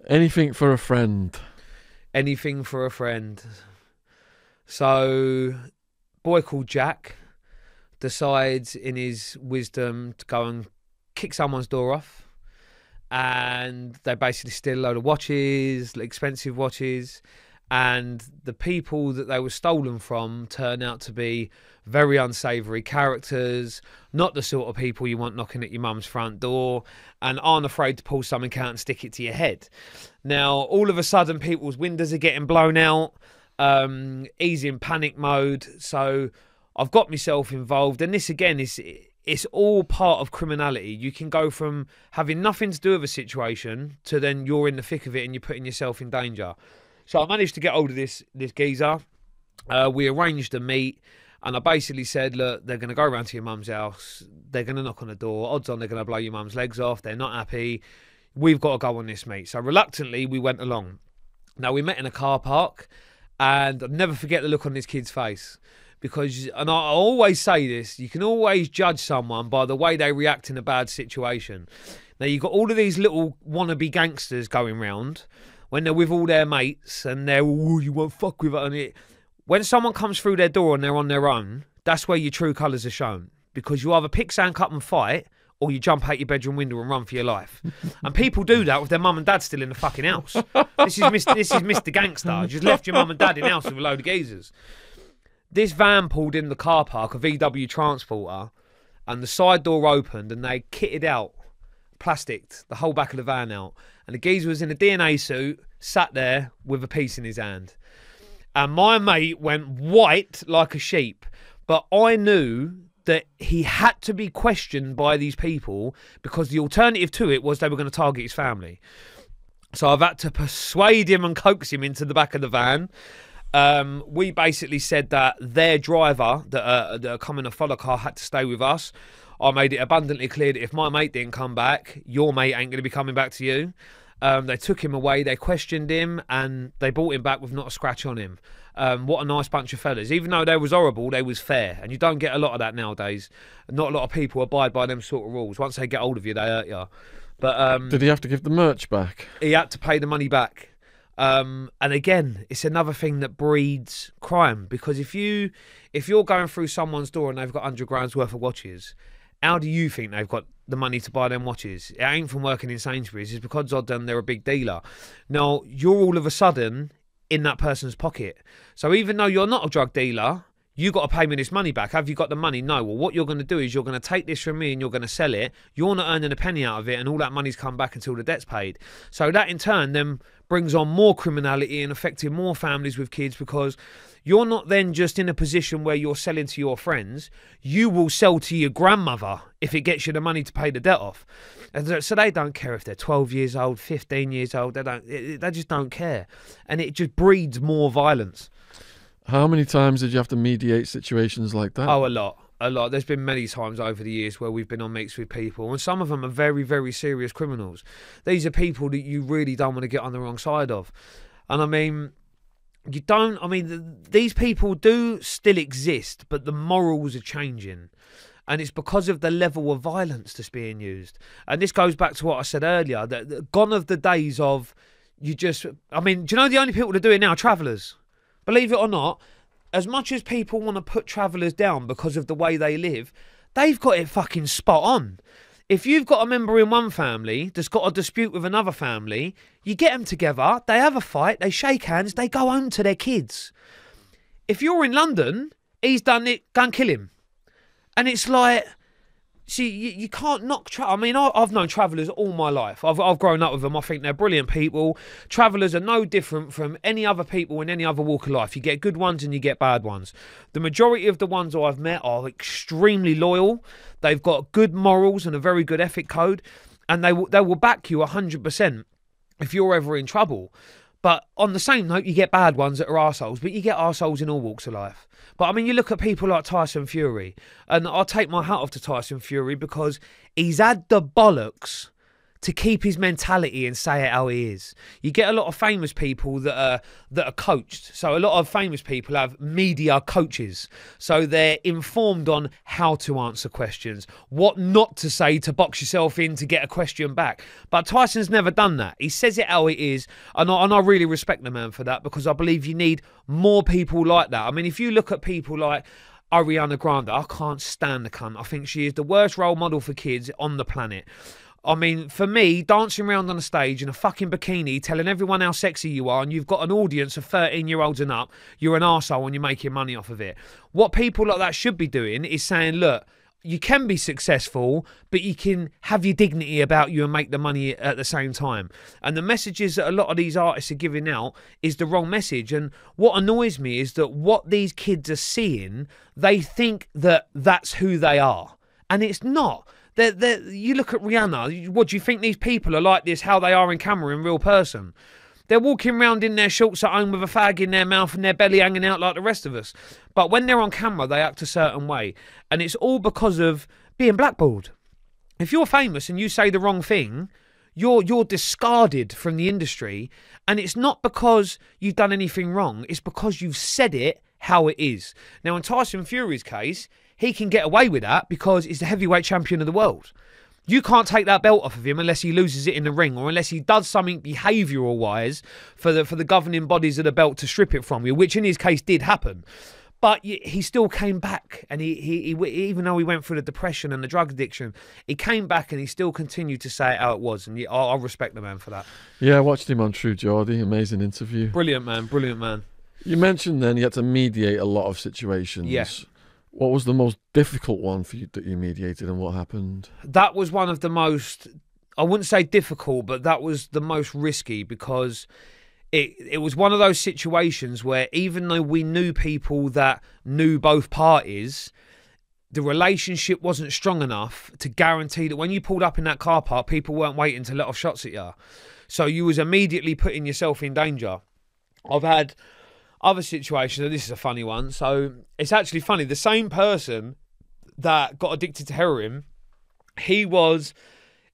Anything for a friend. Anything for a friend. So, boy called Jack decides in his wisdom to go and kick someone's door off. And they basically steal a load of watches, expensive watches. And the people that they were stolen from turn out to be very unsavoury characters, not the sort of people you want knocking at your mum's front door, and aren't afraid to pull something out and stick it to your head. Now, all of a sudden, people's windows are getting blown out. He's in panic mode. So I've got myself involved. And this, again, it's all part of criminality. You can go from having nothing to do with a situation to then you're in the thick of it and you're putting yourself in danger. So I managed to get hold of this geezer. We arranged a meet, and I basically said, look, they're going to go around to your mum's house. They're going to knock on the door. Odds on they're going to blow your mum's legs off. They're not happy. We've got to go on this meet. So reluctantly, we went along. Now, we met in a car park, and I'll never forget the look on this kid's face. Because, and I always say this, you can always judge someone by the way they react in a bad situation. Now, you've got all of these little wannabe gangsters going round when they're with all their mates and they're, oh, you won't fuck with it. And when someone comes through their door and they're on their own, that's where your true colours are shown. Because you either pick sand up and fight, or you jump out your bedroom window and run for your life. And people do that with their mum and dad still in the fucking house. This is Mr. Gangster. You just left your mum and dad in the house with a load of geezers. This van pulled in the car park, a VW Transporter, and the side door opened and they kitted out, plasticked the whole back of the van out. And the geezer was in a DNA suit, sat there with a piece in his hand. And my mate went white like a sheep. But I knew that he had to be questioned by these people because the alternative to it was they were going to target his family. So I've had to persuade him and coax him into the back of the van. We basically said that their driver that coming to follow car had to stay with us. I made it abundantly clear that if my mate didn't come back, your mate ain't going to be coming back to you. They took him away, they questioned him, and they brought him back with not a scratch on him. What a nice bunch of fellas. Even though they was horrible, they was fair. And you don't get a lot of that nowadays. Not a lot of people abide by them sort of rules. Once they get hold of you, they hurt you. But did he have to give the merch back? He had to pay the money back. And again, it's another thing that breeds crime. Because if you're going through someone's door and they've got 100 grand's worth of watches, how do you think they've got the money to buy them watches? It ain't from working in Sainsbury's. It's because odds on they're a big dealer. Now, you're all of a sudden in that person's pocket. So even though you're not a drug dealer, you got to pay me this money back. Have you got the money? No. Well, what you're going to do is you're going to take this from me and you're going to sell it. You're not earning a penny out of it, and all that money's come back until the debt's paid. So that in turn then brings on more criminality and affecting more families with kids, because you're not then just in a position where you're selling to your friends. You will sell to your grandmother if it gets you the money to pay the debt off. And so they don't care if they're 12 years old, 15 years old. They just don't care. And it just breeds more violence. How many times did you have to mediate situations like that? Oh, a lot. A lot. There's been many times over the years where we've been on meets with people, and some of them are very, very serious criminals. These are people that you really don't want to get on the wrong side of. And I mean, these people do still exist, but the morals are changing. And it's because of the level of violence that's being used. And this goes back to what I said earlier, that gone of the days of do you know the only people that do it now are travellers? Believe it or not, as much as people want to put travellers down because of the way they live, they've got it fucking spot on. If you've got a member in one family that's got a dispute with another family, you get them together, they have a fight, they shake hands, they go home to their kids. If you're in London, he's done it, go and kill him. And it's like, see, you can't knock... I've known travellers all my life. I've grown up with them. I think they're brilliant people. Travellers are no different from any other people in any other walk of life. You get good ones and you get bad ones. The majority of the ones I've met are extremely loyal. They've got good morals and a very good ethic code. And they will back you 100% if you're ever in trouble. But on the same note, you get bad ones that are arseholes, but you get arseholes in all walks of life. But I mean, you look at people like Tyson Fury, and I'll take my hat off to Tyson Fury because he's had the bollocks to keep his mentality and say it how he is. You get a lot of famous people that are coached. So a lot of famous people have media coaches. So they're informed on how to answer questions, what not to say to box yourself in to get a question back. But Tyson's never done that. He says it how it is, and I really respect the man for that, because I believe you need more people like that. I mean, if you look at people like Ariana Grande, I can't stand the cunt. I think she is the worst role model for kids on the planet. I mean, for me, dancing around on a stage in a fucking bikini, telling everyone how sexy you are, and you've got an audience of 13-year-olds and up, you're an arsehole and you're making money off of it. What people like that should be doing is saying, look, you can be successful, but you can have your dignity about you and make the money at the same time. And the messages that a lot of these artists are giving out is the wrong message. And what annoys me is that what these kids are seeing, they think that that's who they are. And it's not. You look at Rihanna, what do you think these people are like this, how they are in camera in real person? They're walking around in their shorts at home with a fag in their mouth and their belly hanging out like the rest of us. But when they're on camera, they act a certain way. And it's all because of being blackballed. If you're famous and you say the wrong thing, you're discarded from the industry. And it's not because you've done anything wrong. It's because you've said it how it is. Now, in Tyson Fury's case, he can get away with that because he's the heavyweight champion of the world. You can't take that belt off of him unless he loses it in the ring, or unless he does something behavioural-wise for the governing bodies of the belt to strip it from you, which in his case did happen. But he still came back, and he even though he went through the depression and the drug addiction, he came back and he still continued to say it how it was, and I respect the man for that. Yeah, I watched him on True Geordie. Amazing interview. Brilliant man, brilliant man. You mentioned then you had to mediate a lot of situations. Yes. What was the most difficult one for you that you mediated, and what happened? That was one of the most, I wouldn't say difficult, but that was the most risky, because it was one of those situations where even though we knew people that knew both parties, the relationship wasn't strong enough to guarantee that when you pulled up in that car park, people weren't waiting to let off shots at you. So you was immediately putting yourself in danger. I've had other situations, and this is a funny one. So it's actually funny. The same person that got addicted to heroin, he was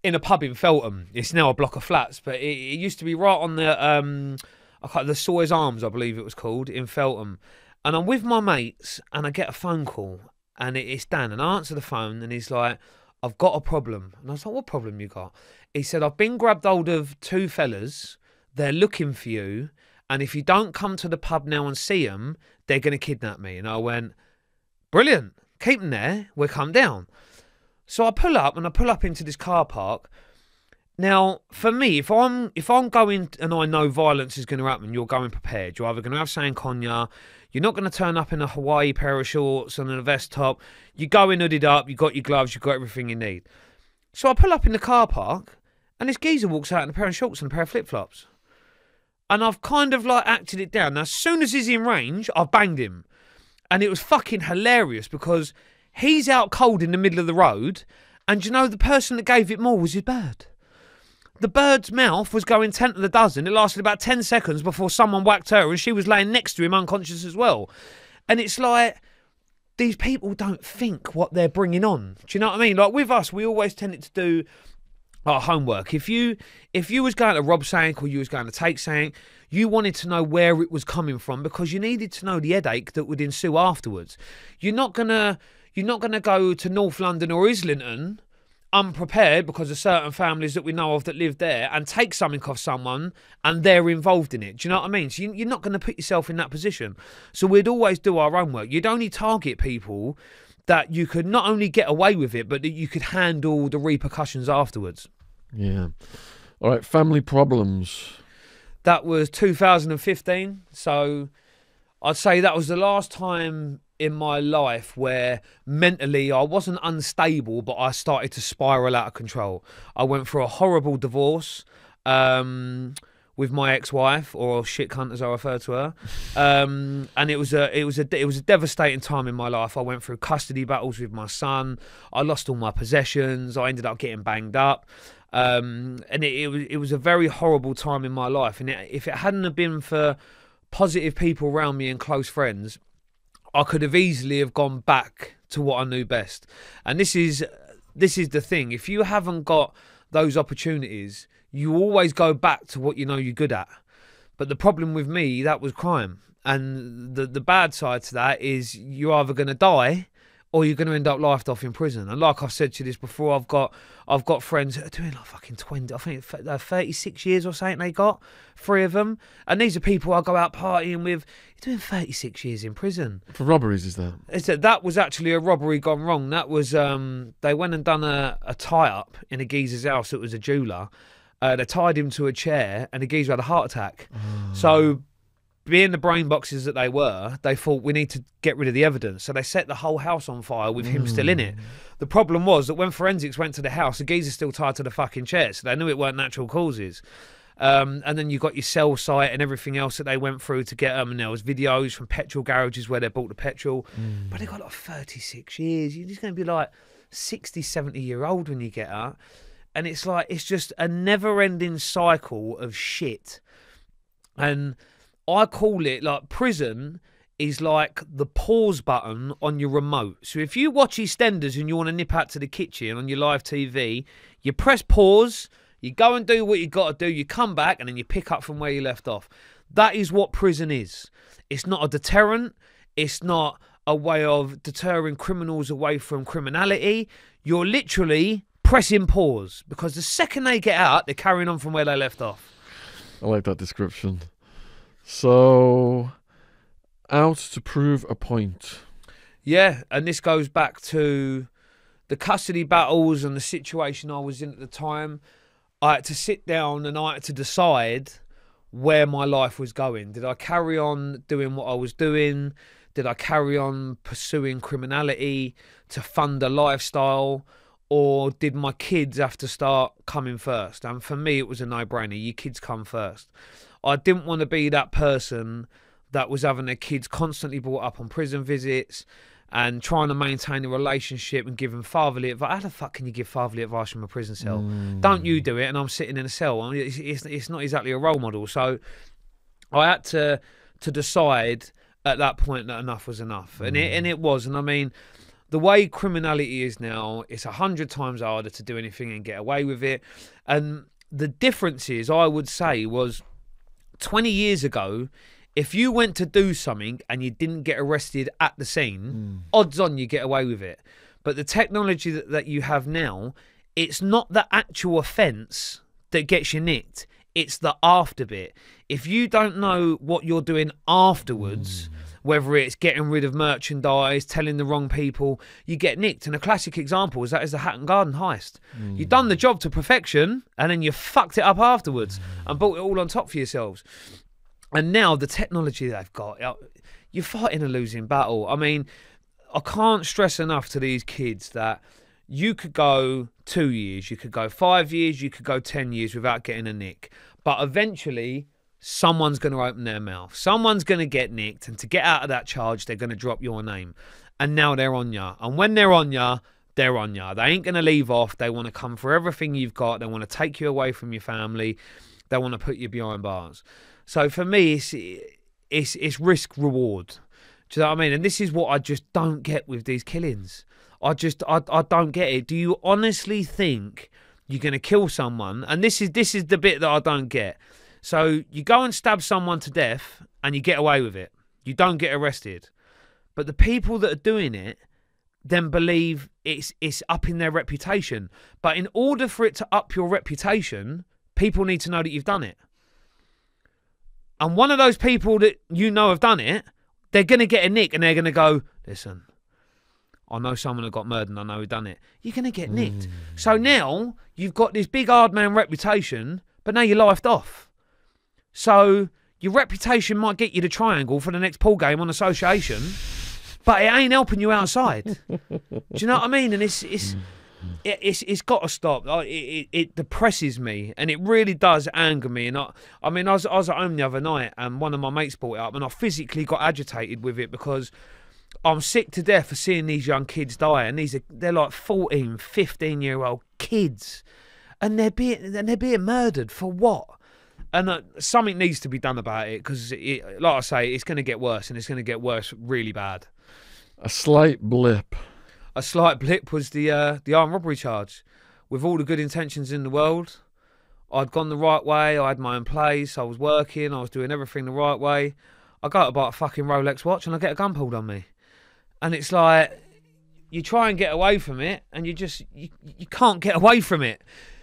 in a pub in Feltham. It's now a block of flats, but it used to be right on the Sawyer's Arms, I believe it was called, in Feltham. And I'm with my mates, and I get a phone call, and it's Dan. And I answer the phone, and he's like, "I've got a problem." And I was like, "What problem you got?" He said, "I've been grabbed hold of two fellas. They're looking for you. And if you don't come to the pub now and see them, they're going to kidnap me." And I went, "Brilliant. Keep them there. We'll come down." So I pull up into this car park. Now, for me, if I'm going and I know violence is going to happen, you're going prepared. You're either going to have something on you. You're not going to turn up in a Hawaii pair of shorts and a vest top. You go in hooded up. You got your gloves. You got everything you need. So I pull up in the car park, and this geezer walks out in a pair of shorts and a pair of flip-flops. And I've kind of like acted it down. Now, as soon as he's in range, I've banged him. And it was fucking hilarious because he's out cold in the middle of the road. And you know, the person that gave it more was his bird. The bird's mouth was going 10 to the dozen. It lasted about 10 seconds before someone whacked her, and she was laying next to him unconscious as well. And it's like, these people don't think what they're bringing on. Do you know what I mean? Like with us, we always tended to do our homework. If you was going to rob something or you was going to take something, you wanted to know where it was coming from, because you needed to know the headache that would ensue afterwards. You're not gonna go to North London or Islington unprepared, because of certain families that we know of that live there, and take something off someone and they're involved in it. Do you know what I mean? So you're not going to put yourself in that position. So we'd always do our own work. You'd only target people that you could not only get away with it, but that you could handle the repercussions afterwards. Yeah. All right, family problems. That was 2015. So I'd say that was the last time in my life where mentally I wasn't unstable, but I started to spiral out of control. I went through a horrible divorce with my ex-wife, or shit cunt as I refer to her, and it was a devastating time in my life. I went through custody battles with my son. I lost all my possessions. I ended up getting banged up, and it was a very horrible time in my life. And if it hadn't have been for positive people around me and close friends, I could have easily have gone back to what I knew best. And this is the thing. If you haven't got those opportunities, you always go back to what you know you're good at. But the problem with me, that was crime. And the bad side to that is you're either going to die or you're going to end up lifed off in prison. And like I've said to you this before, I've got friends that are doing like fucking 20, I think 36 years or something they got, 3 of them. And these are people I go out partying with. You're doing 36 years in prison. For robberies, is that? That was actually a robbery gone wrong. That was, they went and done a tie-up in a geezer's house. It was a jeweller. They tied him to a chair and the geezer had a heart attack. So being the brain boxes that they were, they thought we need to get rid of the evidence. So they set the whole house on fire with him still in it. The problem was that when forensics went to the house, the geezer's still tied to the fucking chair. So they knew it weren't natural causes. And then you got your cell site and everything else that they went through to get them. And there was videos from petrol garages where they bought the petrol. But they got like 36 years. You're just going to be like 60, 70-year-old when you get out. And it's like, it's just a never-ending cycle of shit. And I call it, like, prison is like the pause button on your remote. So if you watch EastEnders and you want to nip out to the kitchen on your live TV, you press pause, you go and do what you got to do, you come back, and then you pick up from where you left off. That is what prison is. It's not a deterrent. It's not a way of deterring criminals away from criminality. You're literally pressing pause, because the second they get out, they're carrying on from where they left off. I like that description. So, out to prove a point. Yeah, and this goes back to the custody battles and the situation I was in at the time. I had to sit down and I had to decide where my life was going. Did I carry on doing what I was doing? Did I carry on pursuing criminality to fund a lifestyle? Or did my kids have to start coming first? And for me, it was a no-brainer. Your kids come first. I didn't want to be that person that was having their kids constantly brought up on prison visits and trying to maintain a relationship and give them fatherly advice. How the fuck can you give fatherly advice from a prison cell? Don't you do it, and I'm sitting in a cell. I mean, it's not exactly a role model. So I had to decide at that point that enough was enough. And it was. And I mean, the way criminality is now, it's 100 times harder to do anything and get away with it. And the difference is, I would say, was 20 years ago, if you went to do something and you didn't get arrested at the scene, odds on you get away with it. But the technology that you have now, it's not the actual offence that gets you nicked. It's the after bit. If you don't know what you're doing afterwards, whether it's getting rid of merchandise, telling the wrong people, you get nicked. And a classic example is the Hatton Garden heist. You've done the job to perfection and then you fucked it up afterwards and brought it all on top for yourselves. And now the technology they've got, you're fighting a losing battle. I mean, I can't stress enough to these kids that you could go 2 years, you could go 5 years, you could go 10 years without getting a nick. But eventually, someone's going to open their mouth. Someone's going to get nicked. And to get out of that charge, they're going to drop your name. And now they're on ya. And when they're on ya, they're on ya. They ain't going to leave off. They want to come for everything you've got. They want to take you away from your family. They want to put you behind bars. So for me, it's risk reward. Do you know what I mean? And this is what I just don't get with these killings. I don't get it. Do you honestly think you're going to kill someone? And this is the bit that I don't get. So you go and stab someone to death and you get away with it. You don't get arrested. But the people that are doing it then believe it's upping their reputation. But in order for it to up your reputation, people need to know that you've done it. And one of those people that you know have done it, they're going to get a nick and they're going to go, listen, I know someone who got murdered and I know who done it. You're going to get nicked. So now you've got this big hard man reputation, but now you're lifed off. So your reputation might get you the triangle for the next pool game on association, but it ain't helping you outside. Do you know what I mean? And it's got to stop. It depresses me, and it really does anger me. And I mean, I was at home the other night, and one of my mates brought it up, and I physically got agitated with it because I'm sick to death of seeing these young kids die, and they're like 14, 15-year-old kids, and they're being murdered for what? And something needs to be done about it because, like I say, it's going to get worse, and it's going to get worse really bad. A slight blip. A slight blip was the armed robbery charge, with all the good intentions in the world. I'd gone the right way. I had my own place. I was working. I was doing everything the right way. I go to buy a fucking Rolex watch and I get a gun pulled on me. And it's like, you try and get away from it and you can't get away from it.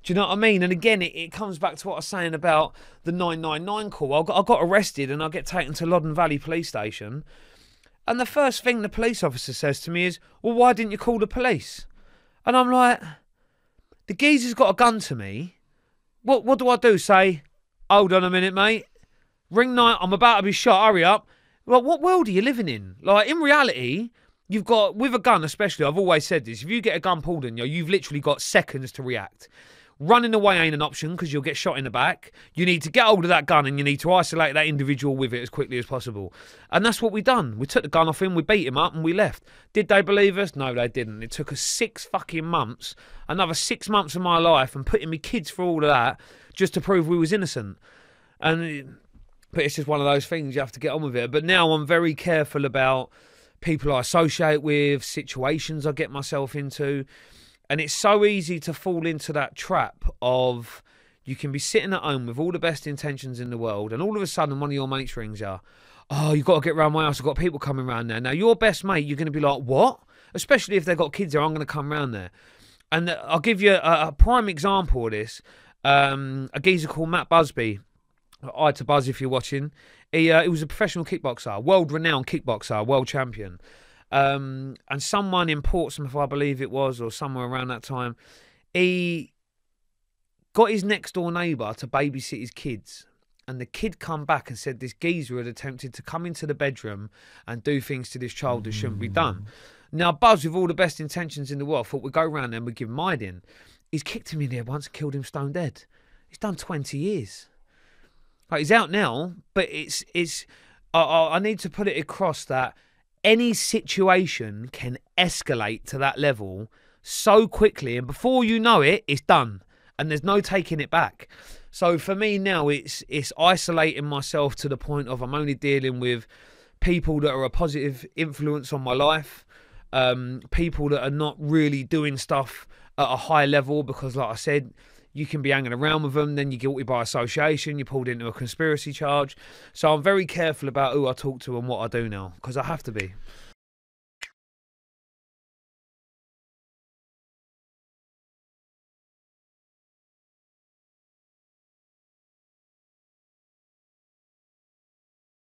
Do you know what I mean? And again, it comes back to what I was saying about the 999 call. I got arrested and I get taken to Loddon Valley Police Station. And the first thing the police officer says to me is, well, why didn't you call the police? And I'm like, the geezer's got a gun to me. What do I do? Say, hold on a minute, mate. Ring night, I'm about to be shot, hurry up. Well, what world are you living in? Like, in reality, you've got, with a gun especially, I've always said this, if you get a gun pulled on you, you've literally got seconds to react. Running away ain't an option because you'll get shot in the back. You need to get hold of that gun and you need to isolate that individual with it as quickly as possible. And that's what we done. We took the gun off him, we beat him up and we left. Did they believe us? No, they didn't. It took us 6 fucking months, another 6 months of my life and putting me kids through all of that just to prove we was innocent. But it's just one of those things, you have to get on with it. But now I'm very careful about people I associate with, situations I get myself into. And it's so easy to fall into that trap of you can be sitting at home with all the best intentions in the world and all of a sudden one of your mates rings you. Oh, you've got to get round my house. I've got people coming round there. Now, your best mate, you're going to be like, what? Especially if they've got kids there, I'm going to come round there. And I'll give you a prime example of this. A geezer called Matt Busby. Hi to Buzz if you're watching. He was a professional kickboxer, world-renowned kickboxer, world champion. And someone in Portsmouth, I believe it was, or somewhere around that time, he got his next door neighbour to babysit his kids. And the kid come back and said this geezer had attempted to come into the bedroom and do things to this child that shouldn't be done. Now, Buzz, with all the best intentions in the world, thought we'd go round there and we'd give him hiding. He's kicked him in the head once, killed him stone dead. He's done 20 years. Like, he's out now, but I need to put it across that any situation can escalate to that level so quickly, and before you know it, it's done, and there's no taking it back. So for me now, it's isolating myself to the point of I'm only dealing with people that are a positive influence on my life, people that are not really doing stuff at a high level, because like I said, you can be hanging around with them, then you're guilty by association, you're pulled into a conspiracy charge. So I'm very careful about who I talk to and what I do now, because I have to be.